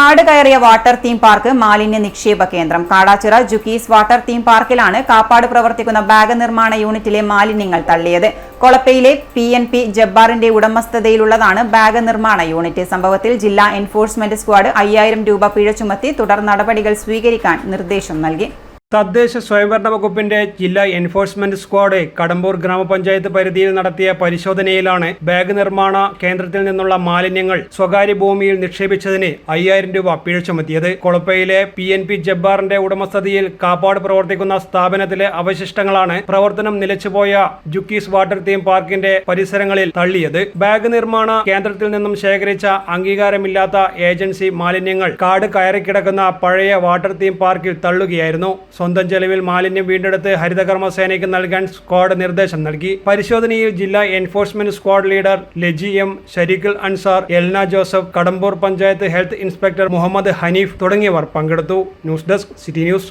കാട് കയറിയ water theme park മാലിന്യ നിക്ഷേപ കേന്ദ്രം. കാടാച്ചിറ ജുക്കീസ് വാട്ടർ തീം പാർക്കിലാണ് കാപ്പാട് പ്രവർത്തിക്കുന്ന ബാഗ് നിർമ്മാണ യൂണിറ്റിലെ മാലിന്യങ്ങൾ തള്ളിയത്. കൊളപ്പയിലെ PNP ജബ്ബാറിന്റെ ഉടമസ്ഥതയിലുള്ളതാണ് ബാഗ് നിർമ്മാണ യൂണിറ്റ്. സംഭവത്തിൽ ജില്ലാ എൻഫോഴ്സ്മെന്റ് സ്ക്വാഡ് 5000 രൂപ പിഴ ചുമത്തി തുടർ നടപടികൾ സ്വീകരിക്കാൻ നിർദ്ദേശം നൽകി. തദ്ദേശ സ്വയംഭരണ വകുപ്പിന്റെ ജില്ലാ എൻഫോഴ്സ്മെന്റ് സ്ക്വാഡ് കടമ്പൂർ ഗ്രാമപഞ്ചായത്ത് പരിധിയിൽ നടത്തിയ പരിശോധനയിലാണ് ബാഗ് നിർമ്മാണ കേന്ദ്രത്തിൽ നിന്നുള്ള മാലിന്യങ്ങൾ സ്വകാര്യ ഭൂമിയിൽ നിക്ഷേപിച്ചതിന് 5000 രൂപ പിഴ ചുമത്തിയത്. കൊളപ്പയിലെ PNP ജബ്ബാറിന്റെ ഉടമസ്ഥതയിൽ കാപ്പാട് പ്രവർത്തിക്കുന്ന സ്ഥാപനത്തിലെ അവശിഷ്ടങ്ങളാണ് പ്രവർത്തനം നിലച്ചുപോയ ജുക്കീസ് വാട്ടർ തീം പാർക്കിന്റെ പരിസരങ്ങളിൽ തള്ളിയത്. ബാഗ് നിർമ്മാണ കേന്ദ്രത്തിൽ നിന്നും ശേഖരിച്ച അംഗീകാരമില്ലാത്ത ഏജൻസി മാലിന്യങ്ങൾ കാട് കയറിക്കിടക്കുന്ന പഴയ വാട്ടർ തീം പാർക്കിൽ തള്ളുകയായിരുന്നു. സ്വന്തം ചെലവിൽ മാലിന്യം വീണ്ടെടുത്ത് ഹരിതകർമ്മസേനയ്ക്ക് നൽകാൻ സ്ക്വാഡ് നിർദ്ദേശം നൽകി. പരിശോധനയിൽ ജില്ലാ enforcement squad leader Laji M, Shareekhul Ansar, Elna Joseph, Kadambur panchayat health inspector Muhammad Haneef തുടങ്ങിയവർ പങ്കെടുത്തു. News desk, city news.